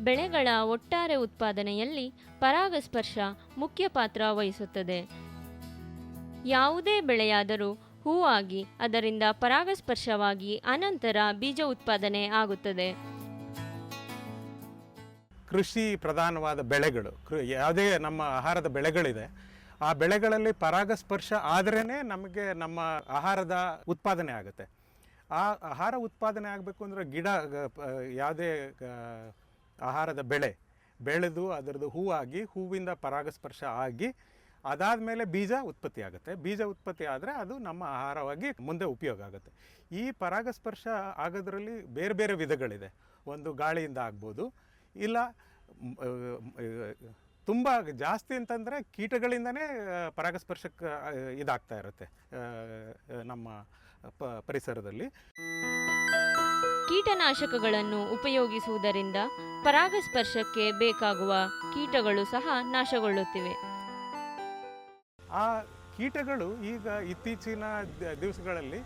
ಬೆಳೆಗಳ ಒಟ್ಟಾರೆ ಉತ್ಪಾದನೆಯಲ್ಲಿ ಪರಾಗಸ್ಪರ್ಶ ಮುಖ್ಯ ಪಾತ್ರ ವಹಿಸುತ್ತದೆ. ಯಾವುದೇ ಬೆಳೆಯಾದರೂ ಹೂವಾಗಿ ಅದರಿಂದ ಪರಾಗಸ್ಪರ್ಶವಾಗಿ ಅನಂತರ ಬೀಜ ಉತ್ಪಾದನೆ ಆಗುತ್ತದೆ. ಕೃಷಿ ಪ್ರಧಾನವಾದ ಬೆಳೆಗಳು, ಯಾವುದೇ ನಮ್ಮ ಆಹಾರದ ಬೆಳೆಗಳಿದೆ, ಆ ಬೆಳೆಗಳಲ್ಲಿ ಪರಾಗಸ್ಪರ್ಶ ಆದ್ರೇ ನಮಗೆ ನಮ್ಮ ಆಹಾರದ ಉತ್ಪಾದನೆ ಆಗುತ್ತೆ. ಆ ಆಹಾರ ಉತ್ಪಾದನೆ ಆಗಬೇಕು ಅಂದರೆ ಗಿಡ ಯಾವುದೇ ಆಹಾರದ ಬೆಳೆದು ಅದರದ್ದು ಹೂವಾಗಿ ಹೂವಿಂದ ಪರಾಗಸ್ಪರ್ಶ ಆಗಿ ಅದಾದಮೇಲೆ ಬೀಜ ಉತ್ಪತ್ತಿ ಆಗುತ್ತೆ. ಬೀಜ ಉತ್ಪತ್ತಿ ಆದರೆ ಅದು ನಮ್ಮ ಆಹಾರವಾಗಿ ಮುಂದೆ ಉಪಯೋಗ ಆಗುತ್ತೆ. ಈ ಪರಾಗಸ್ಪರ್ಶ ಆಗೋದ್ರಲ್ಲಿ ಬೇರೆ ಬೇರೆ ವಿಧಗಳಿದೆ. ಒಂದು ಗಾಳಿಯಿಂದ ಆಗ್ಬೋದು, ಇಲ್ಲ ತುಂಬ ಜಾಸ್ತಿ ಅಂತಂದರೆ ಕೀಟಗಳಿಂದನೇ ಪರಾಗಸ್ಪರ್ಶಕ್ಕೆ ಇದಾಗ್ತಾ ಇರುತ್ತೆ ನಮ್ಮ ಪರಿಸರದಲ್ಲಿ. ಕೀಟನಾಶಕಗಳನ್ನು ಉಪಯೋಗಿಸುವುದರಿಂದ ಪರಾಗಸ್ಪರ್ಶಕ್ಕೆ ಬೇಕಾಗುವ ಕೀಟಗಳು ಸಹ ನಾಶಗೊಳ್ಳುತ್ತಿವೆ. ಆ ಕೀಟಗಳು ಈಗ ಇತ್ತೀಚಿನ ದಿವಸಗಳಲ್ಲಿ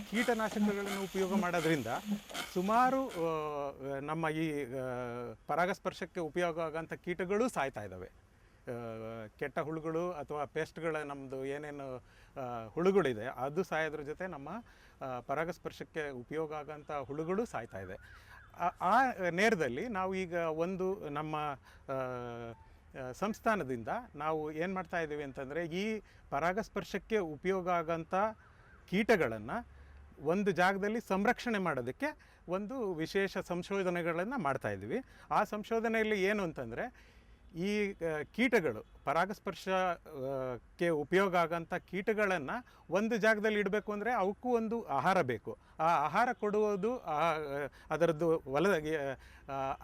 ಕೀಟನಾಶಕಗಳನ್ನು ಉಪಯೋಗ ಮಾಡೋದ್ರಿಂದ ಸುಮಾರು ನಮ್ಮ ಈ ಪರಾಗಸ್ಪರ್ಶಕ್ಕೆ ಉಪಯೋಗ ಆಗೋಂಥ ಕೀಟಗಳು ಸಾಯ್ತಾ ಇದ್ದಾವೆ. ಕೆಟ್ಟ ಹುಳುಗಳು ಅಥವಾ ಪೆಸ್ಟ್ಗಳ ನಮ್ಮದು ಏನೇನು ಹುಳುಗಳಿದೆ ಅದು ಸಾಯೋದ್ರ ಜೊತೆ ನಮ್ಮ ಪರಾಗಸ್ಪರ್ಶಕ್ಕೆ ಉಪಯೋಗ ಆಗೋಂಥ ಹುಳುಗಳು ಸಾಯ್ತಾ ಇದೆ. ಆ ನೇರದಲ್ಲಿ ನಾವು ಈಗ ಒಂದು ನಮ್ಮ ಸಂಸ್ಥಾನದಿಂದ ನಾವು ಏನು ಮಾಡ್ತಾ ಇದ್ದೀವಿ ಅಂತಂದರೆ, ಈ ಪರಾಗಸ್ಪರ್ಶಕ್ಕೆ ಉಪಯೋಗ ಆಗೋಂಥ ಕೀಟಗಳನ್ನು ಒಂದು ಜಾಗದಲ್ಲಿ ಸಂರಕ್ಷಣೆ ಮಾಡೋದಕ್ಕೆ ಒಂದು ವಿಶೇಷ ಸಂಶೋಧನೆಗಳನ್ನು ಮಾಡ್ತಾಯಿದ್ವಿ. ಆ ಸಂಶೋಧನೆಯಲ್ಲಿ ಏನು ಅಂತಂದರೆ, ಈ ಕೀಟಗಳು ಪರಾಗಸ್ಪರ್ಶಕ್ಕೆ ಉಪಯೋಗ ಆಗೋಂಥ ಕೀಟಗಳನ್ನು ಒಂದು ಜಾಗದಲ್ಲಿ ಇಡಬೇಕು ಅಂದರೆ ಅವಕ್ಕೂ ಒಂದು ಆಹಾರ ಬೇಕು. ಆ ಆಹಾರ ಕೊಡುವುದು ಅದರದ್ದು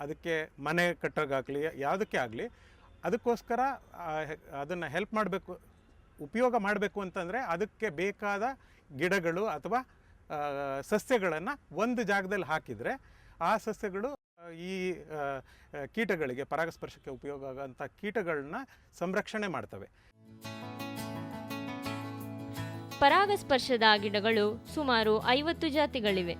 ಅದಕ್ಕೆ ಮನೆ ಕಟ್ಟೋಕ್ಕಾಗಲಿ ಯಾವುದಕ್ಕೆ ಆಗಲಿ, ಅದಕ್ಕೋಸ್ಕರ ಅದನ್ನು ಹೆಲ್ಪ್ ಮಾಡಬೇಕು, ಉಪಯೋಗ ಮಾಡಬೇಕು ಅಂತಂದರೆ ಅದಕ್ಕೆ ಬೇಕಾದ ಗಿಡಗಳು ಅಥವಾ ಸಸ್ಯಗಳನ್ನು ಒಂದು ಜಾಗದಲ್ಲಿ ಹಾಕಿದರೆ ಆ ಸಸ್ಯಗಳು ಈ ಕೀಟಗಳಿಗೆ, ಪರಾಗಸ್ಪರ್ಶಕ್ಕೆ ಉಪಯೋಗ ಆಗೋಂಥ ಕೀಟಗಳನ್ನ ಸಂರಕ್ಷಣೆ ಮಾಡ್ತವೆ. ಪರಾಗಸ್ಪರ್ಶದ ಗಿಡಗಳು ಸುಮಾರು 50 ಜಾತಿಗಳಿವೆ.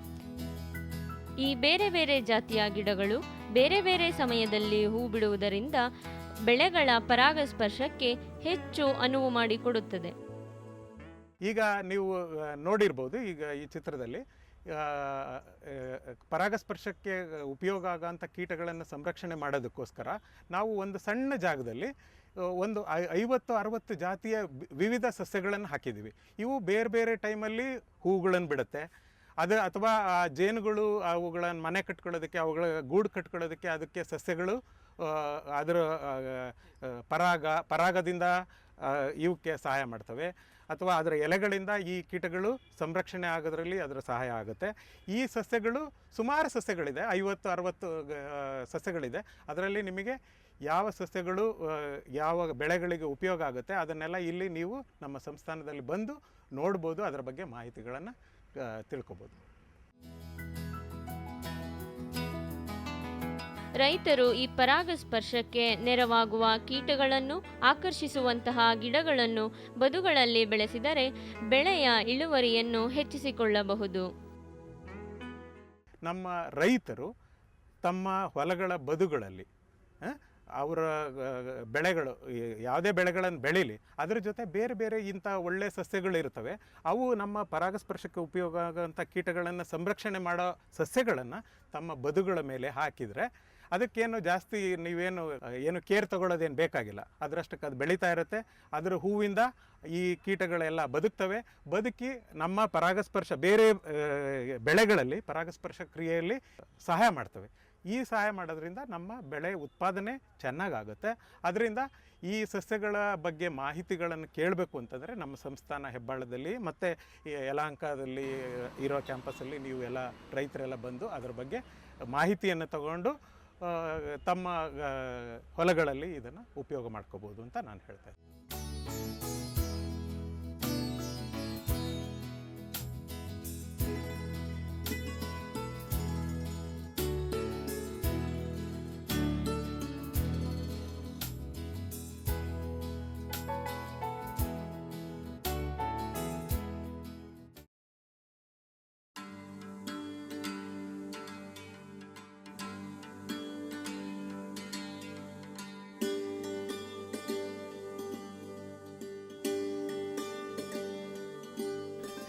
ಈ ಬೇರೆ ಬೇರೆ ಜಾತಿಯ ಗಿಡಗಳು ಬೇರೆ ಬೇರೆ ಸಮಯದಲ್ಲಿ ಹೂ ಬಿಡುವುದರಿಂದ ಬೆಳೆಗಳ ಪರಾಗಸ್ಪರ್ಶಕ್ಕೆ ಹೆಚ್ಚು ಅನುವು ಮಾಡಿಕೊಡುತ್ತದೆ. ಈಗ ನೀವು ನೋಡಿರ್ಬೋದು, ಈಗ ಈ ಚಿತ್ರದಲ್ಲಿ ಪರಾಗಸ್ಪರ್ಶಕ್ಕೆ ಉಪಯೋಗ ಆಗೋಂಥ ಕೀಟಗಳನ್ನು ಸಂರಕ್ಷಣೆ ಮಾಡೋದಕ್ಕೋಸ್ಕರ ನಾವು ಒಂದು ಸಣ್ಣ ಜಾಗದಲ್ಲಿ ಒಂದು 50-60 ಜಾತಿಯ ವಿವಿಧ ಸಸ್ಯಗಳನ್ನು ಹಾಕಿದ್ದೀವಿ. ಇವು ಬೇರೆ ಬೇರೆ ಟೈಮಲ್ಲಿ ಹೂಗಳನ್ನು ಬಿಡುತ್ತೆ. ಅಥವಾ ಆ ಜೇನುಗಳು ಅವುಗಳನ್ನು ಮನೆ ಕಟ್ಕೊಳ್ಳೋದಕ್ಕೆ, ಅವುಗಳ ಗೂಡು ಕಟ್ಕೊಳ್ಳೋದಕ್ಕೆ ಅದಕ್ಕೆ ಸಸ್ಯಗಳು ಅದರ ಪರಾಗದಿಂದ ಇವಕ್ಕೆ ಸಹಾಯ ಮಾಡ್ತವೆ. ಅಥವಾ ಅದರ ಎಲೆಗಳಿಂದ ಈ ಕೀಟಗಳು ಸಂರಕ್ಷಣೆ ಆಗೋದ್ರಲ್ಲಿ ಅದರ ಸಹಾಯ ಆಗುತ್ತೆ. ಈ ಸಸ್ಯಗಳು ಸುಮಾರು ಸಸ್ಯಗಳಿದೆ, 50-60 ಸಸ್ಯಗಳಿದೆ. ಅದರಲ್ಲಿ ನಿಮಗೆ ಯಾವ ಸಸ್ಯಗಳು ಯಾವ ಬೆಳೆಗಳಿಗೆ ಉಪಯೋಗ ಆಗುತ್ತೆ ಅದನ್ನೆಲ್ಲ ಇಲ್ಲಿ ನೀವು ನಮ್ಮ ಸಂಸ್ಥಾನದಲ್ಲಿ ಬಂದು ನೋಡ್ಬೋದು, ಅದರ ಬಗ್ಗೆ ಮಾಹಿತಿಗಳನ್ನು ತಿಳ್ಕೊಬೋದು. ರೈತರು ಈ ಪರಾಗಸ್ಪರ್ಶಕ್ಕೆ ನೆರವಾಗುವ ಕೀಟಗಳನ್ನು ಆಕರ್ಷಿಸುವಂತಹ ಗಿಡಗಳನ್ನು ಬದುಗಳಲ್ಲಿ ಬೆಳೆಸಿದರೆ ಬೆಳೆಯ ಇಳುವರಿಯನ್ನು ಹೆಚ್ಚಿಸಿಕೊಳ್ಳಬಹುದು. ನಮ್ಮ ರೈತರು ತಮ್ಮ ಹೊಲಗಳ ಬದುಗಳಲ್ಲಿ ಅವರ ಬೆಳೆಗಳು ಯಾವುದೇ ಬೆಳೆಗಳನ್ನು ಬೆಳೀಲಿ, ಅದರ ಜೊತೆ ಬೇರೆ ಬೇರೆ ಇಂಥ ಒಳ್ಳೆಯ ಸಸ್ಯಗಳಿರ್ತವೆ. ಅವು ನಮ್ಮ ಪರಾಗಸ್ಪರ್ಶಕ್ಕೆ ಉಪಯೋಗ ಆಗೋಂಥ ಕೀಟಗಳನ್ನು ಸಂರಕ್ಷಣೆ ಮಾಡೋ ಸಸ್ಯಗಳನ್ನು ತಮ್ಮ ಬದುಗಳ ಮೇಲೆ ಹಾಕಿದರೆ ಅದಕ್ಕೇನು ಜಾಸ್ತಿ ಏನು ಕೇರ್ ತಗೊಳ್ಳೋದೇನು ಬೇಕಾಗಿಲ್ಲ. ಅದರಷ್ಟಕ್ಕೆ ಅದು ಬೆಳೀತಾ ಇರುತ್ತೆ. ಅದರ ಹೂವಿಂದ ಈ ಕೀಟಗಳೆಲ್ಲ ಬದುಕಿ ನಮ್ಮ ಪರಾಗಸ್ಪರ್ಶ ಬೇರೆ ಬೆಳೆಗಳಲ್ಲಿ ಪರಾಗಸ್ಪರ್ಶ ಕ್ರಿಯೆಯಲ್ಲಿ ಸಹಾಯ ಮಾಡ್ತವೆ. ಈ ಸಹಾಯ ಮಾಡೋದ್ರಿಂದ ನಮ್ಮ ಬೆಳೆ ಉತ್ಪಾದನೆ ಚೆನ್ನಾಗಾಗುತ್ತೆ. ಅದರಿಂದ ಈ ಸಸ್ಯಗಳ ಬಗ್ಗೆ ಮಾಹಿತಿಗಳನ್ನು ಕೇಳಬೇಕು ಅಂತಂದರೆ ನಮ್ಮ ಸಂಸ್ಥಾನ ಹೆಬ್ಬಾಳದಲ್ಲಿ ಮತ್ತು ಯಲಹಂಕದಲ್ಲಿ ಇರೋ ಕ್ಯಾಂಪಸ್ಸಲ್ಲಿ ನೀವು ಎಲ್ಲ ರೈತರೆಲ್ಲ ಬಂದು ಅದರ ಬಗ್ಗೆ ಮಾಹಿತಿಯನ್ನು ತಗೊಂಡು ತಮ್ಮ ಹೊಲಗಳಲ್ಲಿ ಇದನ್ನು ಉಪಯೋಗ ಮಾಡ್ಕೋಬೋದು ಅಂತ ನಾನು ಹೇಳ್ತೇನೆ.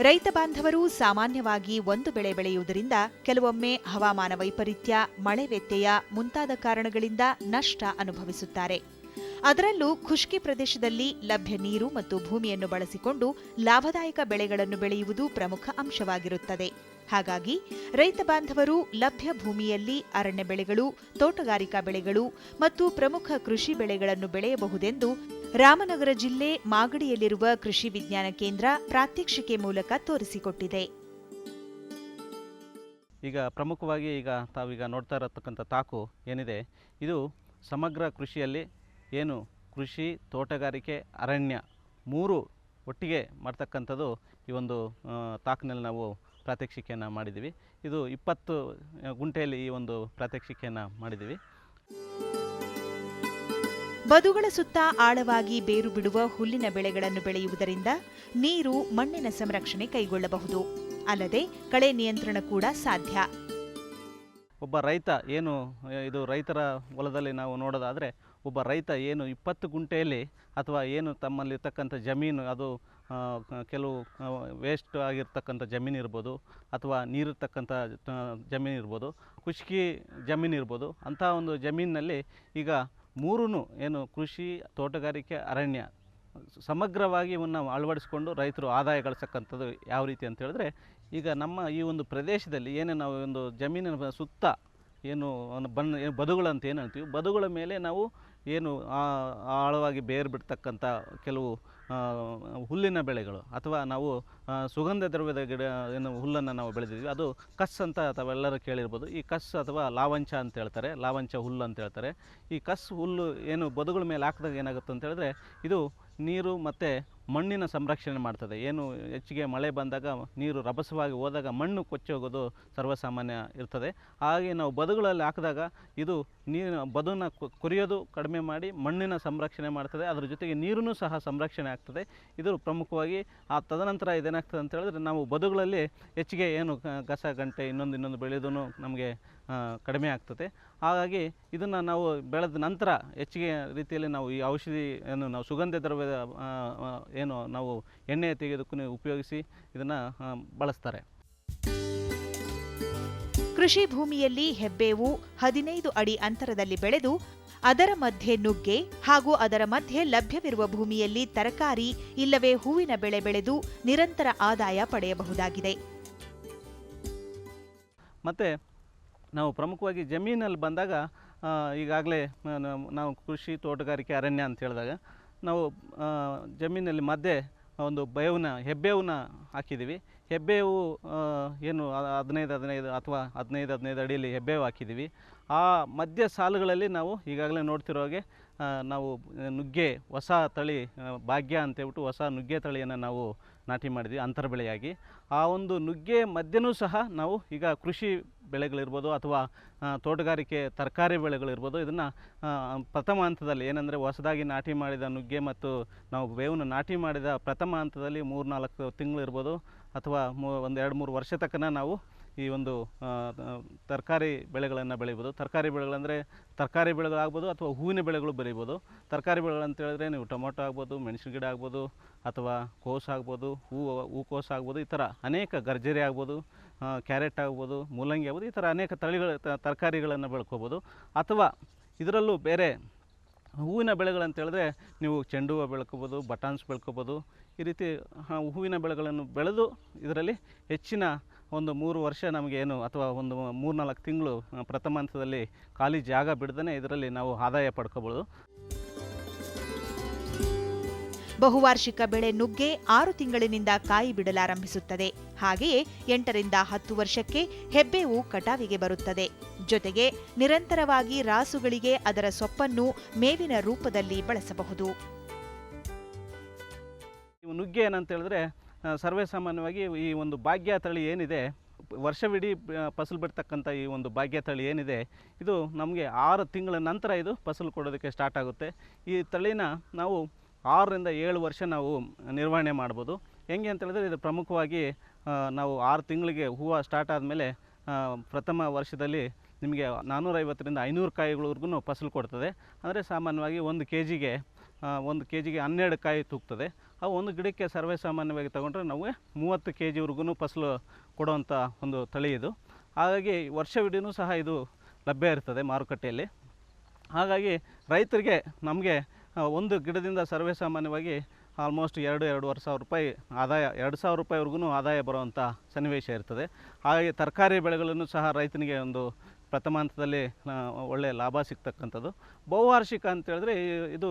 ರೈತ ಬಾಂಧವರು ಸಾಮಾನ್ಯವಾಗಿ ಒಂದು ಬೆಳೆ ಬೆಳೆಯುವುದರಿಂದ ಕೆಲವೊಮ್ಮೆ ಹವಾಮಾನ ವೈಪರೀತ್ಯ, ಮಳೆ ವ್ಯತ್ಯಯ ಮುಂತಾದ ಕಾರಣಗಳಿಂದ ನಷ್ಟ ಅನುಭವಿಸುತ್ತಾರೆ. ಅದರಲ್ಲೂ ಖುಷ್ಕಿ ಪ್ರದೇಶದಲ್ಲಿ ಲಭ್ಯ ನೀರು ಮತ್ತು ಭೂಮಿಯನ್ನು ಬಳಸಿಕೊಂಡು ಲಾಭದಾಯಕ ಬೆಳೆಗಳನ್ನು ಬೆಳೆಯುವುದು ಪ್ರಮುಖ ಅಂಶವಾಗಿರುತ್ತದೆ. ಹಾಗಾಗಿ ರೈತ ಬಾಂಧವರು ಲಭ್ಯ ಭೂಮಿಯಲ್ಲಿ ಅರಣ್ಯ ಬೆಳೆಗಳು, ತೋಟಗಾರಿಕಾ ಬೆಳೆಗಳು ಮತ್ತು ಪ್ರಮುಖ ಕೃಷಿ ಬೆಳೆಗಳನ್ನು ಬೆಳೆಯಬಹುದೆಂದು ರಾಮನಗರ ಜಿಲ್ಲೆ ಮಾಗಡಿಯಲ್ಲಿರುವ ಕೃಷಿ ವಿಜ್ಞಾನ ಕೇಂದ್ರ ಪ್ರಾತ್ಯಕ್ಷಿಕೆ ಮೂಲಕ ತೋರಿಸಿಕೊಟ್ಟಿದೆ. ಈಗ ಪ್ರಮುಖವಾಗಿ ತಾವೀಗ ನೋಡ್ತಾ ಇರತಕ್ಕಂಥ ತಾಕು ಏನಿದೆ, ಇದು ಸಮಗ್ರ ಕೃಷಿಯಲ್ಲಿ ಏನು ಕೃಷಿ, ತೋಟಗಾರಿಕೆ, ಅರಣ್ಯ 3 ಒಟ್ಟಿಗೆ ಮಾಡ್ತಕ್ಕಂಥದ್ದು ಈ ಒಂದು ತಾಕಿನಲ್ಲಿ ನಾವು ಪ್ರಾತ್ಯಕ್ಷಿಕೆಯನ್ನು ಮಾಡಿದ್ದೀವಿ. ಇದು 20 ಗುಂಟೆಯಲ್ಲಿ ಈ ಒಂದು ಪ್ರಾತ್ಯಕ್ಷಿಕೆಯನ್ನು ಮಾಡಿದ್ದೀವಿ. ಬದುಗಳ ಸುತ್ತ ಆಳವಾಗಿ ಬೇರು ಬಿಡುವ ಹುಲ್ಲಿನ ಬೆಳೆಗಳನ್ನು ಬೆಳೆಯುವುದರಿಂದ ನೀರು, ಮಣ್ಣಿನ ಸಂರಕ್ಷಣೆ ಕೈಗೊಳ್ಳಬಹುದು. ಅಲ್ಲದೆ ಕಳೆ ನಿಯಂತ್ರಣ ಕೂಡ ಸಾಧ್ಯ. ಒಬ್ಬ ರೈತ ಏನು ಇದು ರೈತರ ಹೊಲದಲ್ಲಿ ನಾವು ನೋಡೋದಾದರೆ, ಒಬ್ಬ ರೈತ ಏನು 20 ಗುಂಟೆಯಲ್ಲಿ ಅಥವಾ ಏನು ತಮ್ಮಲ್ಲಿರ್ತಕ್ಕಂಥ ಜಮೀನು, ಅದು ಕೆಲವು ವೇಸ್ಟ್ ಆಗಿರ್ತಕ್ಕಂಥ ಜಮೀನು ಇರ್ಬೋದು, ಅಥವಾ ನೀರಿರ್ತಕ್ಕಂಥ ಜಮೀನು ಇರ್ಬೋದು, ಖುಷ್ಕಿ ಜಮೀನು ಇರ್ಬೋದು, ಅಂಥ ಒಂದು ಜಮೀನಿನಲ್ಲಿ ಈಗ 3 ಏನು ಕೃಷಿ, ತೋಟಗಾರಿಕೆ, ಅರಣ್ಯ ಸಮಗ್ರವಾಗಿ ಇವನ್ನ ಅಳವಡಿಸ್ಕೊಂಡು ರೈತರು ಆದಾಯ ಗಳಿಸಕ್ಕಂಥದ್ದು ಯಾವ ರೀತಿ ಅಂತ ಹೇಳಿದ್ರೆ, ಈಗ ನಮ್ಮ ಈ ಒಂದು ಪ್ರದೇಶದಲ್ಲಿ ಏನೇ ನಾವು ಒಂದು ಜಮೀನಿನ ಸುತ್ತ ಏನು ಬದುಗಳಂತ ಏನು ಹೇಳ್ತೀವಿ, ಬದುಗಳ ಮೇಲೆ ನಾವು ಏನು ಆಳವಾಗಿ ಬೇರು ಬಿಡ್ತಕ್ಕಂಥ ಕೆಲವು ಹುಲ್ಲಿನ ಬೆಳೆಗಳು, ಅಥವಾ ನಾವು ಸುಗಂಧ ದ್ರವ್ಯದ ಗಿಡ ಏನು ಹುಲ್ಲನ್ನು ನಾವು ಬೆಳೆದಿದ್ವಿ, ಅದು ಕಸ್ ಅಂತ ತಾವೆಲ್ಲರೂ ಕೇಳಿರ್ಬೋದು. ಈ ಕಸ್ ಅಥವಾ ಲಾವಂಚ ಅಂತ ಹೇಳ್ತಾರೆ, ಲಾವಂಚ ಹುಲ್ಲು ಅಂತ ಹೇಳ್ತಾರೆ. ಈ ಕಸ್ ಹುಲ್ಲು ಏನು ಬದುಗಳ ಮೇಲೆ ಹಾಕಿದಾಗ ಏನಾಗುತ್ತೆ ಅಂತ ಹೇಳಿದ್ರೆ, ಇದು ನೀರು ಮತ್ತು ಮಣ್ಣಿನ ಸಂರಕ್ಷಣೆ ಮಾಡ್ತದೆ. ಏನು ಹೆಚ್ಚಿಗೆ ಮಳೆ ಬಂದಾಗ ನೀರು ರಭಸವಾಗಿ ಹೋದಾಗ ಮಣ್ಣು ಕೊಚ್ಚಿ ಹೋಗೋದು ಸರ್ವಸಾಮಾನ್ಯ ಇರ್ತದೆ. ಹಾಗೆ ನಾವು ಬದುಗಳಲ್ಲಿ ಹಾಕಿದಾಗ ಇದು ನೀರು ಬದುನ ಕೊರಿಯೋದು ಕಡಿಮೆ ಮಾಡಿ ಮಣ್ಣಿನ ಸಂರಕ್ಷಣೆ ಮಾಡ್ತದೆ. ಅದರ ಜೊತೆಗೆ ನೀರೂ ಸಹ ಸಂರಕ್ಷಣೆ ಆಗ್ತದೆ. ಇದು ಪ್ರಮುಖವಾಗಿ ತದನಂತರ ಇದೇನಾಗ್ತದೆ ಅಂತ ಹೇಳಿದ್ರೆ, ನಾವು ಬದುಗಳಲ್ಲಿ ಹೆಚ್ಚಿಗೆ ಏನು ಕಸ ಗಂಟೆ ಇನ್ನೊಂದು ಬೆಳೆಯೋದು ನಮಗೆ ಕಡಿಮೆ ಆಗ್ತದೆ. ಹಾಗಾಗಿ ಇದನ್ನು ನಾವು ಬೆಳೆದ ನಂತರ ಹೆಚ್ಚಿಗೆ ರೀತಿಯಲ್ಲಿ ನಾವು ಈ ಔಷಧಿ ಏನು ನಾವು ಸುಗಂಧ ದ್ರವ್ಯದ ಏನು ನಾವು ಎಣ್ಣೆ ತೆಗೆದುಕೊಂಡು ಉಪಯೋಗಿಸಿ ಇದನ್ನು ಬಳಸ್ತಾರೆ. ಕೃಷಿ ಭೂಮಿಯಲ್ಲಿ ಹೆಬ್ಬೇವು 15 ಅಡಿ ಅಂತರದಲ್ಲಿ ಬೆಳೆದು ಅದರ ಮಧ್ಯೆ ನುಗ್ಗೆ ಹಾಗೂ ಅದರ ಮಧ್ಯೆ ಲಭ್ಯವಿರುವ ಭೂಮಿಯಲ್ಲಿ ತರಕಾರಿ ಇಲ್ಲವೇ ಹೂವಿನ ಬೆಳೆ ಬೆಳೆದು ನಿರಂತರ ಆದಾಯ ಪಡೆಯಬಹುದಾಗಿದೆ. ಮತ್ತು ನಾವು ಪ್ರಮುಖವಾಗಿ ಜಮೀನಲ್ಲಿ ಬಂದಾಗ ಈಗಾಗಲೇ ನಾವು ಕೃಷಿ, ತೋಟಗಾರಿಕೆ, ಅರಣ್ಯ ಅಂತ ಹೇಳಿದಾಗ ನಾವು ಜಮೀನಲ್ಲಿ ಮಧ್ಯೆ ಒಂದು ಹೆಬ್ಬೇವನ್ನ ಹಾಕಿದ್ದೀವಿ. ಹೆಬ್ಬೇವು ಏನು 15 ಅಥವಾ 15 ಅಡಿಯಲ್ಲಿ ಹೆಬ್ಬೇವು ಹಾಕಿದ್ದೀವಿ. ಆ ಮಧ್ಯ ಸಾಲುಗಳಲ್ಲಿ ನಾವು ಈಗಾಗಲೇ ನೋಡ್ತಿರೋ ಹಾಗೆ ನಾವು ನುಗ್ಗೆ ಹೊಸ ತಳಿ ಭಾಗ್ಯ ಅಂತೇಳ್ಬಿಟ್ಟು ಹೊಸ ನುಗ್ಗೆ ತಳಿಯನ್ನು ನಾವು ನಾಟಿ ಮಾಡಿದ್ವಿ ಅಂತರ ಬೆಳೆಯಾಗಿ. ಆ ಒಂದು ನುಗ್ಗೆ ಮಧ್ಯನೂ ಸಹ ನಾವು ಈಗ ಕೃಷಿ ಬೆಳೆಗಳಿರ್ಬೋದು ಅಥವಾ ತೋಟಗಾರಿಕೆ ತರಕಾರಿ ಬೆಳೆಗಳಿರ್ಬೋದು, ಇದನ್ನು ಪ್ರಥಮ ಹಂತದಲ್ಲಿ ಏನಂದರೆ ಹೊಸದಾಗಿ ನಾಟಿ ಮಾಡಿದ ನುಗ್ಗೆ ಮತ್ತು ನಾವು ಬೇವನ್ನು ನಾಟಿ ಮಾಡಿದ ಪ್ರಥಮ ಹಂತದಲ್ಲಿ 3-4 ತಿಂಗಳು ಇರ್ಬೋದು, ಅಥವಾ 1-2-3 ವರ್ಷ ತನಕ ನಾವು ಈ ಒಂದು ತರಕಾರಿ ಬೆಳೆಗಳನ್ನು ಬೆಳಿಬೋದು. ತರಕಾರಿ ಬೆಳೆಗಳಂದರೆ ತರಕಾರಿ ಬೆಳೆಗಳಾಗ್ಬೋದು ಅಥವಾ ಹೂವಿನ ಬೆಳೆಗಳು ಬೆಳಿಬೋದು. ತರಕಾರಿ ಬೆಳೆಗಳಂತ ಹೇಳಿದ್ರೆ ನೀವು ಟೊಮೊಟೊ ಆಗ್ಬೋದು, ಮೆಣಸಿನ ಗಿಡ ಆಗ್ಬೋದು, ಅಥವಾ ಕೋಸು ಆಗ್ಬೋದು, ಹೂಕೋಸು ಆಗ್ಬೋದು, ಈ ಥರ ಅನೇಕ ಗರ್ಜರಿ ಆಗ್ಬೋದು, ಕ್ಯಾರೆಟ್ ಆಗ್ಬೋದು, ಮೂಲಂಗಿ ಆಗ್ಬೋದು, ಈ ಥರ ಅನೇಕ ತರಕಾರಿಗಳನ್ನು ಬೆಳ್ಕೊಬೋದು. ಅಥವಾ ಇದರಲ್ಲೂ ಬೇರೆ ಹೂವಿನ ಬೆಳೆಗಳಂತ ಹೇಳಿದ್ರೆ ನೀವು ಚೆಂಡು ಹೂವು ಬೆಳ್ಕೊಬೋದು, ಬಟಾನ್ಸ್ ಬೆಳ್ಕೊಬೋದು. ಈ ರೀತಿ ಹೂವಿನ ಬೆಳೆಗಳನ್ನು ಬೆಳೆದು ಇದರಲ್ಲಿ ಹೆಚ್ಚಿನ ಒಂದು 3 ವರ್ಷ ನಮಗೇನು ಅಥವಾ ಒಂದು 3-4 ತಿಂಗಳು ಪ್ರಥಮ ಹಂತದಲ್ಲಿ ಖಾಲಿ ಜಾಗ ಬಿಡದೇ ಇದರಲ್ಲಿ ನಾವು ಆದಾಯ ಪಡ್ಕೋಬೋದು. ಬಹುವಾರ್ಷಿಕ ಬೆಳೆ ನುಗ್ಗೆ 6 ತಿಂಗಳಿನಿಂದ ಕಾಯಿ ಬಿಡಲಾರಂಭಿಸುತ್ತದೆ. ಹಾಗೆಯೇ 8ರಿಂದ 10 ವರ್ಷಕ್ಕೆ ಹೆಬ್ಬೇವು ಕಟಾವಿಗೆ ಬರುತ್ತದೆ. ಜೊತೆಗೆ ನಿರಂತರವಾಗಿ ರಾಸುಗಳಿಗೆ ಅದರ ಸೊಪ್ಪನ್ನು ಮೇವಿನ ರೂಪದಲ್ಲಿ ಬಳಸಬಹುದು. ನುಗ್ಗೆ ಏನಂತ ಹೇಳಿದ್ರೆ ಸರ್ವೇ ಸಾಮಾನ್ಯವಾಗಿ ಈ ಒಂದು ಭಾಗ್ಯ ತಳಿ ಏನಿದೆ, ವರ್ಷವಿಡೀ ಫಸಲು ಬಿಡ್ತಕ್ಕಂಥ ಈ ಒಂದು ಭಾಗ್ಯ ತಳಿ ಏನಿದೆ, ಇದು ನಮಗೆ 6 ತಿಂಗಳ ನಂತರ ಇದು ಫಸಲು ಕೊಡೋದಕ್ಕೆ ಸ್ಟಾರ್ಟ್ ಆಗುತ್ತೆ. ಈ ತಳಿನ ನಾವು 6ರಿಂದ 7 ವರ್ಷ ನಾವು ನಿರ್ವಹಣೆ ಮಾಡ್ಬೋದು. ಹೆಂಗೆ ಅಂತ ಹೇಳಿದ್ರೆ, ಇದು ಪ್ರಮುಖವಾಗಿ ನಾವು 6 ತಿಂಗಳಿಗೆ ಹೂವು ಸ್ಟಾರ್ಟ್ ಆದಮೇಲೆ ಪ್ರಥಮ ವರ್ಷದಲ್ಲಿ ನಿಮಗೆ 450ರಿಂದ 500 ಕಾಯಿಗಳವರೆಗೂ ಫಸಲು ಕೊಡ್ತದೆ. ಅಂದರೆ ಸಾಮಾನ್ಯವಾಗಿ 1 ಕೆ ಜಿಗೆ 12 ಕಾಯಿ ತೂಗ್ತದೆ. ಅವು ಒಂದು ಗಿಡಕ್ಕೆ ಸರ್ವೇ ಸಾಮಾನ್ಯವಾಗಿ ತಗೊಂಡ್ರೆ ನಾವು 30 kgವರೆಗೂ ಫಸಲು ಕೊಡುವಂಥ ಒಂದು ತಳಿ ಇದು. ಹಾಗಾಗಿ ವರ್ಷವಿಡೀನೂ ಸಹ ಇದು ಲಭ್ಯ ಇರ್ತದೆ ಮಾರುಕಟ್ಟೆಯಲ್ಲಿ. ಹಾಗಾಗಿ ರೈತರಿಗೆ ನಮಗೆ ಒಂದು ಗಿಡದಿಂದ ಸರ್ವೇ ಸಾಮಾನ್ಯವಾಗಿ ಆಲ್ಮೋಸ್ಟ್ 2-2.5 ಸಾವಿರ ರೂಪಾಯಿ ಆದಾಯ, 2,000 ರೂಪಾಯಿವರೆಗೂ ಆದಾಯ ಬರುವಂಥ ಸನ್ನಿವೇಶ ಇರ್ತದೆ. ಹಾಗಾಗಿ ತರಕಾರಿ ಬೆಳೆಗಳನ್ನು ಸಹ ರೈತನಿಗೆ ಒಂದು ಪ್ರಥಮ ಹಂತದಲ್ಲಿ ಒಳ್ಳೆಯ ಲಾಭ ಸಿಗ್ತಕ್ಕಂಥದ್ದು. ಬಹುವಾರ್ಷಿಕ ಅಂತೇಳಿದ್ರೆ ಇದು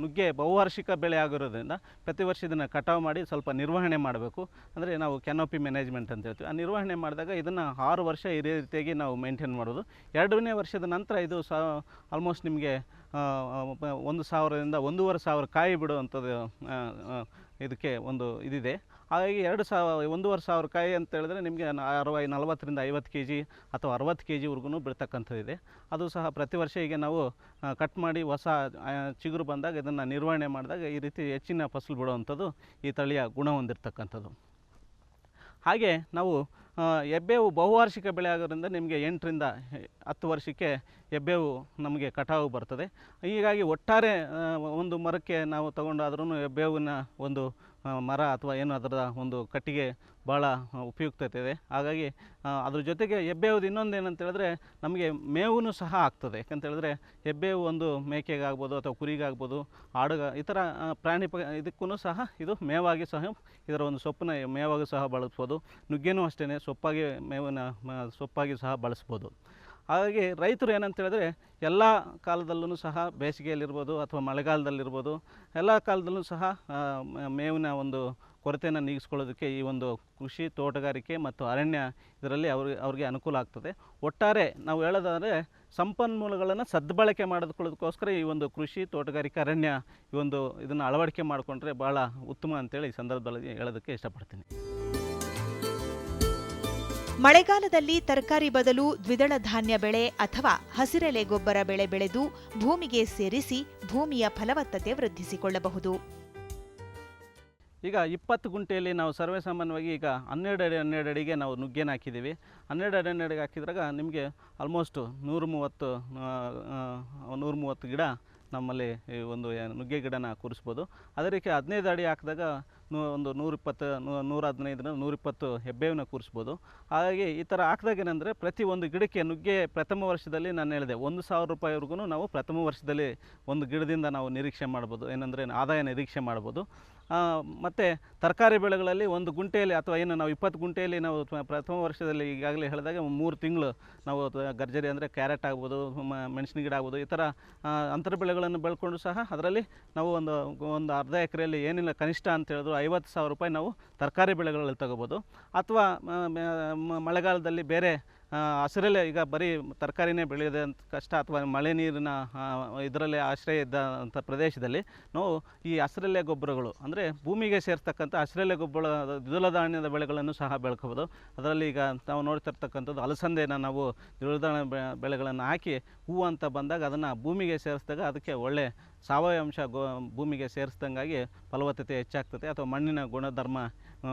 ನುಗ್ಗೆ ಬಹುವಾರ್ಷಿಕ ಬೆಳೆ ಆಗಿರೋದ್ರಿಂದ ಪ್ರತಿ ವರ್ಷ ಇದನ್ನು ಕಟಾವು ಮಾಡಿ ಸ್ವಲ್ಪ ನಿರ್ವಹಣೆ ಮಾಡಬೇಕು. ಅಂದರೆ ನಾವು ಕ್ಯಾನೋಪಿ ಮ್ಯಾನೇಜ್ಮೆಂಟ್ ಅಂತ ಹೇಳ್ತೀವಿ. ಆ ನಿರ್ವಹಣೆ ಮಾಡಿದಾಗ ಇದನ್ನು 6 ವರ್ಷ ಈ ರೀತಿಯಾಗಿ ನಾವು ಮೇಂಟೈನ್ ಮಾಡೋದು. 2ನೇ ವರ್ಷದ ನಂತರ ಇದು ಆಲ್ಮೋಸ್ಟ್ ನಿಮಗೆ 1,000ರಿಂದ 1,500 ಕಾಯಿ ಬಿಡುವಂಥದ್ದು ಇದಕ್ಕೆ ಒಂದು ಇದಿದೆ. ಹಾಗಾಗಿ 1,500 ಕಾಯಿ ಅಂತ ಹೇಳಿದ್ರೆ ನಿಮಗೆ 40ರಿಂದ 50 kg ಅಥವಾ 60 kgವರೆಗೂ ಬಿಡ್ತಕ್ಕಂಥದ್ದಿದೆ. ಅದು ಸಹ ಪ್ರತಿ ವರ್ಷ ಈಗ ನಾವು ಕಟ್ ಮಾಡಿ ಹೊಸ ಚಿಗುರು ಬಂದಾಗ ಇದನ್ನು ನಿರ್ವಹಣೆ ಮಾಡಿದಾಗ ಈ ರೀತಿ ಹೆಚ್ಚಿನ ಫಸಲು ಬಿಡುವಂಥದ್ದು ಈ ತಳಿಯ ಗುಣ ಹೊಂದಿರತಕ್ಕಂಥದ್ದು. ಹಾಗೆ ನಾವು ಹೆಬ್ಬೇವು ಬಹುವಾರ್ಷಿಕ ಬೆಳೆ ಆಗೋದ್ರಿಂದ ನಿಮಗೆ 8ರಿಂದ 10 ವರ್ಷಕ್ಕೆ ಹೆಬ್ಬೇವು ನಮಗೆ ಕಟಾವು ಬರ್ತದೆ. ಹೀಗಾಗಿ ಒಟ್ಟಾರೆ ಒಂದು ಮರಕ್ಕೆ ನಾವು ತಗೊಂಡಾದ್ರೂ ಹೆಬ್ಬೇವಿನ ಒಂದು ಮರ ಅಥವಾ ಏನು ಅದರ ಒಂದು ಕಟ್ಟಿಗೆ ಭಾಳ ಉಪಯುಕ್ತತೆ ಇದೆ. ಹಾಗಾಗಿ ಅದ್ರ ಜೊತೆಗೆ ಹೆಬ್ಬೇವುದು ಇನ್ನೊಂದು ಏನಂತ ಹೇಳಿದ್ರೆ ನಮಗೆ ಮೇವೂ ಸಹ ಆಗ್ತದೆ. ಯಾಕಂತೇಳಿದ್ರೆ ಹೆಬ್ಬೇವು ಒಂದು ಮೇಕೆಗಾಗ್ಬೋದು ಅಥವಾ ಕುರಿಗಾಗ್ಬೋದು, ಇತರ ಪ್ರಾಣಿ ಇದಕ್ಕೂ ಸಹ ಇದು ಮೇವಾಗಿ ಸಹ ಇದರ ಒಂದು ಸೊಪ್ಪನ್ನ ಮೇವಾಗಿ ಸಹ ಬಳಸ್ಬೋದು. ನುಗ್ಗೆನೂ ಅಷ್ಟೇ ಸೊಪ್ಪಾಗಿ ಸೊಪ್ಪಾಗಿ ಸಹ ಬಳಸ್ಬೋದು. ಹಾಗಾಗಿ ರೈತರು ಏನಂತ ಹೇಳಿದ್ರೆ ಎಲ್ಲ ಕಾಲದಲ್ಲೂ ಸಹ ಬೇಸಿಗೆಯಲ್ಲಿರ್ಬೋದು ಅಥವಾ ಮಳೆಗಾಲದಲ್ಲಿರ್ಬೋದು ಎಲ್ಲ ಕಾಲದಲ್ಲೂ ಸಹ ಮೇವಿನ ಒಂದು ಕೊರತೆಯನ್ನು ನೀಗಿಸ್ಕೊಳ್ಳೋದಕ್ಕೆ ಈ ಒಂದು ಕೃಷಿ, ತೋಟಗಾರಿಕೆ ಮತ್ತು ಅರಣ್ಯ ಇದರಲ್ಲಿ ಅವ್ರಿಗೆ ಅನುಕೂಲ ಆಗ್ತದೆ. ಒಟ್ಟಾರೆ ನಾವು ಹೇಳೋದಾದರೆ ಸಂಪನ್ಮೂಲಗಳನ್ನು ಸದ್ಬಳಕೆ ಮಾಡೋದಕ್ಕೋಸ್ಕರ ಈ ಒಂದು ಕೃಷಿ, ತೋಟಗಾರಿಕೆ, ಅರಣ್ಯ ಇದನ್ನು ಅಳವಡಿಕೆ ಮಾಡಿಕೊಂಡ್ರೆ ಭಾಳ ಉತ್ತಮ ಅಂತೇಳಿ ಈ ಸಂದರ್ಭದಲ್ಲಿ ಹೇಳೋದಕ್ಕೆ ಇಷ್ಟಪಡ್ತೀನಿ. ಮಳೆಗಾಲದಲ್ಲಿ ತರಕಾರಿ ಬದಲು ದ್ವಿದಳ ಧಾನ್ಯ ಬೆಳೆ ಅಥವಾ ಹಸಿರೆಲೆ ಗೊಬ್ಬರ ಬೆಳೆ ಬೆಳೆದು ಭೂಮಿಗೆ ಸೇರಿಸಿ ಭೂಮಿಯ ಫಲವತ್ತತೆ ವೃದ್ಧಿಸಿಕೊಳ್ಳಬಹುದು. ಈಗ 20 ಗುಂಟೆಯಲ್ಲಿ ನಾವು ಸರ್ವೇ ಸಾಮಾನ್ಯವಾಗಿ ಈಗ 12 ಅಡಿಗೆ ನಾವು ನುಗ್ಗೆನ ಹಾಕಿದ್ದೀವಿ. 12 ಅಡಿಗೆ ಹಾಕಿದ್ರಾಗ ನಿಮಗೆ ಆಲ್ಮೋಸ್ಟ್ 130 ಗಿಡ ನಮ್ಮಲ್ಲಿ ಈ ಒಂದು ನುಗ್ಗೆ ಗಿಡನ ಕೂರಿಸ್ಬೋದು. ಅದೇ ರೀತಿ 15 ಅಡಿ ಹಾಕಿದಾಗ ಒಂದು 115 ಹೆಬ್ಬೇವನ್ನ ಕೂರಿಸ್ಬೋದು. ಹಾಗಾಗಿ ಈ ಥರ ಹಾಕಿದಾಗ ಏನಂದರೆ ಪ್ರತಿ ಒಂದು ಗಿಡಕ್ಕೆ ನುಗ್ಗೆ ಪ್ರಥಮ ವರ್ಷದಲ್ಲಿ ನಾನು ಹೇಳಿದೆ 1,000 ರೂಪಾಯಿವರೆಗೂ ನಾವು ಪ್ರಥಮ ವರ್ಷದಲ್ಲಿ ಒಂದು ಗಿಡದಿಂದ ನಾವು ನಿರೀಕ್ಷೆ ಮಾಡ್ಬೋದು, ಏನಂದರೆ ಆದಾಯ ನಿರೀಕ್ಷೆ ಮಾಡ್ಬೋದು. ಮತ್ತು ತರಕಾರಿ ಬೆಳೆಗಳಲ್ಲಿ ಒಂದು ಗುಂಟೆಯಲ್ಲಿ ಅಥವಾ ಏನು ನಾವು 20 ಗುಂಟೆಯಲ್ಲಿ ನಾವು ಪ್ರಥಮ ವರ್ಷದಲ್ಲಿ ಈಗಾಗಲೇ ಹೇಳಿದಾಗ 3 ತಿಂಗಳು ನಾವು ಗರ್ಜರಿ ಅಂದರೆ ಕ್ಯಾರೆಟ್ ಆಗ್ಬೋದು, ಮೆಣಸಿನ ಗಿಡ ಆಗ್ಬೋದು, ಈ ಥರ ಅಂತರ ಬೆಳೆಗಳನ್ನು ಬೆಳ್ಕೊಂಡು ಸಹ ಅದರಲ್ಲಿ ನಾವು ಒಂದು ಅರ್ಧ ಎಕರೆಯಲ್ಲಿ ಏನಿಲ್ಲ ಕನಿಷ್ಠ ಅಂತ ಹೇಳಿದ್ರು 50,000 ರೂಪಾಯಿ ನಾವು ತರಕಾರಿ ಬೆಳೆಗಳಲ್ಲಿ ತಗೋಬೋದು. ಅಥವಾ ಮಳೆಗಾಲದಲ್ಲಿ ಬೇರೆ ಹಸಿರಲ್ಲೇ ಈಗ ಬರೀ ತರಕಾರಿನೇ ಬೆಳೆಯೋದೇ ಅಂತ ಕಷ್ಟ ಅಥವಾ ಮಳೆ ನೀರಿನ ಇದರಲ್ಲೇ ಆಶ್ರಯ ಇದ್ದಂಥ ಪ್ರದೇಶದಲ್ಲಿ ನಾವು ಈ ಹಸಿರೆಲೆ ಗೊಬ್ಬರಗಳು ಅಂದರೆ ಭೂಮಿಗೆ ಸೇರ್ತಕ್ಕಂಥ ಹಸಿರೆಲೆ ಗೊಬ್ಬರ ದ್ವಿದಳ ಧಾನ್ಯದ ಬೆಳೆಗಳನ್ನು ಸಹ ಬೆಳ್ಕೋಬೋದು. ಅದರಲ್ಲಿ ಈಗ ನಾವು ನೋಡ್ತಿರ್ತಕ್ಕಂಥದ್ದು ಅಲಸಂದೆನ ನಾವು ದ್ವಿದಳ ಧಾನ್ಯ ಬೆಳೆಗಳನ್ನು ಹಾಕಿ ಹೂವು ಅಂತ ಬಂದಾಗ ಅದನ್ನು ಭೂಮಿಗೆ ಸೇರಿಸಿದಾಗ ಅದಕ್ಕೆ ಒಳ್ಳೆ ಸಾವಯವ ಅಂಶ ಭೂಮಿಗೆ ಸೇರಿಸ್ದಂಗಾಗಿ ಫಲವತ್ತತೆ ಹೆಚ್ಚಾಗ್ತದೆ ಅಥವಾ ಮಣ್ಣಿನ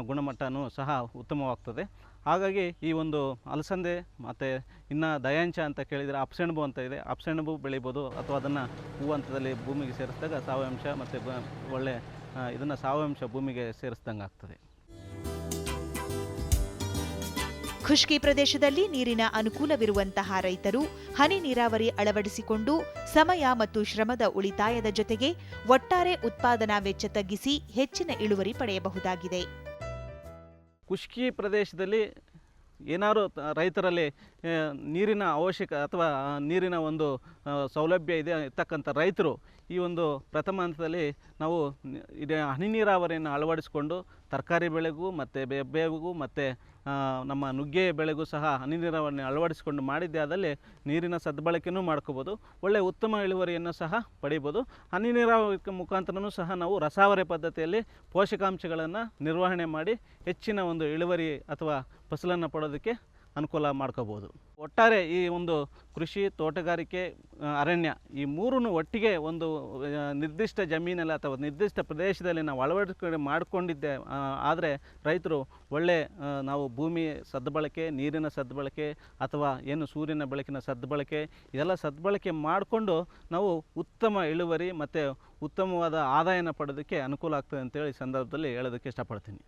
ಗುಣಮಟ್ಟನೂ ಸಹ ಉತ್ತಮವಾಗ್ತದೆ. ಹಾಗಾಗಿ ಈ ಒಂದು ಅಲಸಂದೆ ಮತ್ತು ಇನ್ನು ದಯಾಂಚ ಅಂತ ಕೇಳಿದರೆ ಅಪ್ಸೆಣಬು ಅಂತ ಇದೆ, ಅಪ್ಸೆಣಬು ಬೆಳಿಬೋದು ಅಥವಾ ಅದನ್ನು ಹೂವು ಹಂತದಲ್ಲಿ ಭೂಮಿಗೆ ಸೇರಿಸಿದಾಗ ಸಾವಯವಂಶ ಮತ್ತು ಒಳ್ಳೆ ಇದನ್ನು ಸಾವಯವಂಶ ಭೂಮಿಗೆ ಸೇರಿಸ್ದಂಗೆ ಆಗ್ತದೆ. ಖುಷ್ಕಿ ಪ್ರದೇಶದಲ್ಲಿ ನೀರಿನ ಅನುಕೂಲವಿರುವಂತಹ ರೈತರು ಹನಿ ನೀರಾವರಿ ಅಳವಡಿಸಿಕೊಂಡು ಸಮಯ ಮತ್ತು ಶ್ರಮದ ಉಳಿತಾಯದ ಜೊತೆಗೆ ಒಟ್ಟಾರೆ ಉತ್ಪಾದನಾ ವೆಚ್ಚ ತಗ್ಗಿಸಿ ಹೆಚ್ಚಿನ ಇಳುವರಿ ಪಡೆಯಬಹುದಾಗಿದೆ. ಖುಷ್ಕಿ ಪ್ರದೇಶದಲ್ಲಿ ಏನಾದರೂ ರೈತರಲ್ಲಿ ನೀರಿನ ಅವಶ್ಯಕ ಅಥವಾ ನೀರಿನ ಒಂದು ಸೌಲಭ್ಯ ಇರ್ತಕ್ಕಂಥ ರೈತರು ಈ ಒಂದು ಪ್ರಥಮ ಹಂತದಲ್ಲಿ ನಾವು ಹನಿ ನೀರಾವರಿಯನ್ನು ಅಳವಡಿಸಿಕೊಂಡು ತರಕಾರಿ ಬೆಳೆಗೂ ಮತ್ತು ಹೆಬ್ಬೇವಿಗೂ ಮತ್ತು ನಮ್ಮ ನುಗ್ಗೆ ಬೆಳೆಗೂ ಸಹ ಹನಿ ನೀರಾವರಿಯನ್ನು ಅಳವಡಿಸಿಕೊಂಡು ಮಾಡಿದ್ದೇ ಆದಲ್ಲಿ ನೀರಿನ ಸದ್ಬಳಕೆಯೂ ಮಾಡ್ಕೋಬೋದು, ಒಳ್ಳೆಯ ಉತ್ತಮ ಇಳುವರಿಯನ್ನು ಸಹ ಪಡಿಬೋದು. ಹನಿ ನೀರಾವರಿ ಮುಖಾಂತರನೂ ಸಹ ನಾವು ರಸಾವರಿ ಪದ್ಧತಿಯಲ್ಲಿ ಪೋಷಕಾಂಶಗಳನ್ನು ನಿರ್ವಹಣೆ ಮಾಡಿ ಹೆಚ್ಚಿನ ಒಂದು ಇಳುವರಿ ಅಥವಾ ಫಸಲನ್ನು ಪಡೋದಕ್ಕೆ ಅನುಕೂಲ ಮಾಡ್ಕೋಬೋದು. ಒಟ್ಟಾರೆ ಈ ಒಂದು ಕೃಷಿ, ತೋಟಗಾರಿಕೆ, ಅರಣ್ಯ ಈ ಮೂರನ್ನು ಒಟ್ಟಿಗೆ ಒಂದು ನಿರ್ದಿಷ್ಟ ಜಮೀನಲ್ಲಿ ಅಥವಾ ನಿರ್ದಿಷ್ಟ ಪ್ರದೇಶದಲ್ಲಿ ನಾವು ಅಳವಡಿಕೆ ಮಾಡಿಕೊಂಡಿದ್ದೆ ಆದರೆ ರೈತರು ಒಳ್ಳೆ ನಾವು ಭೂಮಿ ಸದ್ಬಳಕೆ, ನೀರಿನ ಸದ್ಬಳಕೆ ಅಥವಾ ಏನು ಸೂರ್ಯನ ಬೆಳಕಿನ ಸದ್ಬಳಕೆ ಇದೆಲ್ಲ ಸದ್ಬಳಕೆ ಮಾಡಿಕೊಂಡು ನಾವು ಉತ್ತಮ ಇಳುವರಿ ಮತ್ತು ಉತ್ತಮವಾದ ಆದಾಯನ ಪಡೆಯೋದಕ್ಕೆ ಅನುಕೂಲ ಆಗ್ತದೆ ಅಂತೇಳಿ ಈ ಸಂದರ್ಭದಲ್ಲಿ ಹೇಳೋದಕ್ಕೆ ಇಷ್ಟಪಡ್ತೀನಿ.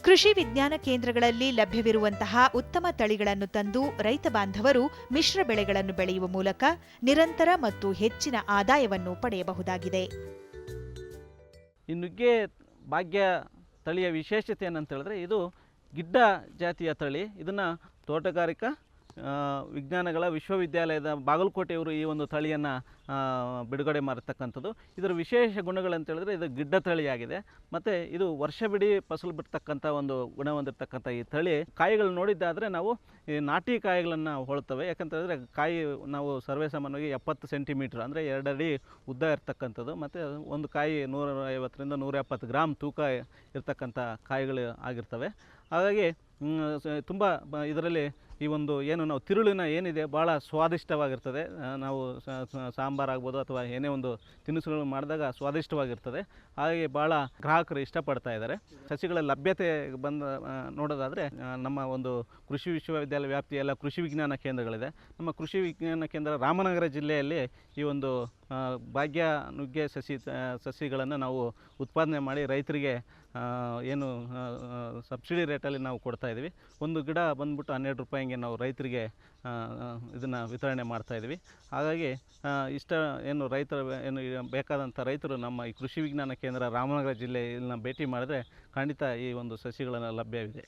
ಕೃಷಿ ವಿಜ್ಞಾನ ಕೇಂದ್ರಗಳಲ್ಲಿ ಲಭ್ಯವಿರುವಂತಹ ಉತ್ತಮ ತಳಿಗಳನ್ನು ತಂದು ರೈತ ಬಾಂಧವರು ಮಿಶ್ರ ಬೆಳೆಗಳನ್ನು ಬೆಳೆಯುವ ಮೂಲಕ ನಿರಂತರ ಮತ್ತು ಹೆಚ್ಚಿನ ಆದಾಯವನ್ನು ಪಡೆಯಬಹುದಾಗಿದೆ. ಈ ನುಗ್ಗೆ ಭಾಗ್ಯ ತಳಿಯ ವಿಶೇಷತೆ ಏನಂತ ಹೇಳಿದ್ರೆ ಇದು ಗಿಡ್ಡ ಜಾತಿಯ ತಳಿ. ಇದನ್ನು ತೋಟಗಾರಿಕಾ ವಿಜ್ಞಾನಗಳ ವಿಶ್ವವಿದ್ಯಾಲಯದ ಬಾಗಲಕೋಟೆಯವರು ಈ ಒಂದು ತಳಿಯನ್ನು ಬಿಡುಗಡೆ ಮಾಡಿರ್ತಕ್ಕಂಥದ್ದು. ಇದರ ವಿಶೇಷ ಗುಣಗಳಂತ ಹೇಳಿದ್ರೆ ಇದು ಗಿಡ್ಡ ತಳಿಯಾಗಿದೆ ಮತ್ತು ಇದು ವರ್ಷವಿಡೀ ಫಸಲು ಬಿಡ್ತಕ್ಕಂಥ ಒಂದು ಗುಣ ಹೊಂದಿರತಕ್ಕಂಥ ಈ ತಳಿ ಕಾಯಿಗಳು ನೋಡಿದ್ದಾದರೆ ನಾವು ಈ ನಾಟಿ ಕಾಯಿಗಳನ್ನು ಹೋಳ್ತವೆ. ಯಾಕಂತ ಹೇಳಿದ್ರೆ ಕಾಯಿ ನಾವು ಸರ್ವೇ ಸಾಮಾನ್ಯವಾಗಿ 70 ಸೆಂಟಿಮೀಟ್ರ್ ಅಂದರೆ 2 ಅಡಿ ಉದ್ದ ಇರ್ತಕ್ಕಂಥದ್ದು ಮತ್ತು ಒಂದು ಕಾಯಿ 150ರಿಂದ 170 ಗ್ರಾಮ್ ತೂಕ ಇರ್ತಕ್ಕಂಥ ಕಾಯಿಗಳು ಆಗಿರ್ತವೆ. ಹಾಗಾಗಿ ತುಂಬ ಇದರಲ್ಲಿ ಈ ಒಂದು ಏನು ನಾವು ತಿರುಳಿನ ಏನಿದೆ ಭಾಳ ಸ್ವಾದಿಷ್ಟವಾಗಿರ್ತದೆ. ನಾವು ಸಾಂಬಾರು ಆಗ್ಬೋದು ಅಥವಾ ಏನೇ ಒಂದು ತಿನಿಸುಗಳು ಮಾಡಿದಾಗ ಸ್ವಾದಿಷ್ಟವಾಗಿರ್ತದೆ. ಹಾಗಾಗಿ ಭಾಳ ಗ್ರಾಹಕರು ಇಷ್ಟಪಡ್ತಾ ಇದ್ದಾರೆ. ಸಸಿಗಳ ಲಭ್ಯತೆ ನೋಡೋದಾದರೆ ನಮ್ಮ ಒಂದು ಕೃಷಿ ವಿಶ್ವವಿದ್ಯಾಲಯ ವ್ಯಾಪ್ತಿಯ ಎಲ್ಲ ಕೃಷಿ ವಿಜ್ಞಾನ ಕೇಂದ್ರಗಳಿದೆ. ನಮ್ಮ ಕೃಷಿ ವಿಜ್ಞಾನ ಕೇಂದ್ರ ರಾಮನಗರ ಜಿಲ್ಲೆಯಲ್ಲಿ ಈ ಒಂದು ಭಾಗ್ಯ ನುಗ್ಗೆ ಸಸಿಗಳನ್ನು ನಾವು ಉತ್ಪಾದನೆ ಮಾಡಿ ರೈತರಿಗೆ ಏನು ಸಬ್ಸಿಡಿ ರೇಟಲ್ಲಿ ನಾವು ಕೊಡ್ತಾಯಿದ್ದೀವಿ. ಒಂದು ಗಿಡ ಬಂದ್ಬಿಟ್ಟು 12 ರೂಪಾಯಿಗೆ ನಾವು ರೈತರಿಗೆ ಇದನ್ನು ವಿತರಣೆ ಮಾಡ್ತಾಯಿದ್ದೀವಿ. ಹಾಗಾಗಿ ಏನು ರೈತರು ಏನು ಬೇಕಾದಂಥ ರೈತರು ನಮ್ಮ ಈ ಕೃಷಿ ವಿಜ್ಞಾನ ಕೇಂದ್ರ ರಾಮನಗರ ಜಿಲ್ಲೆಯನ್ನು ಭೇಟಿ ಮಾಡಿದ್ರೆ ಖಂಡಿತ ಈ ಒಂದು ಸಸಿಗಳನ್ನು ಲಭ್ಯವಿದೆ.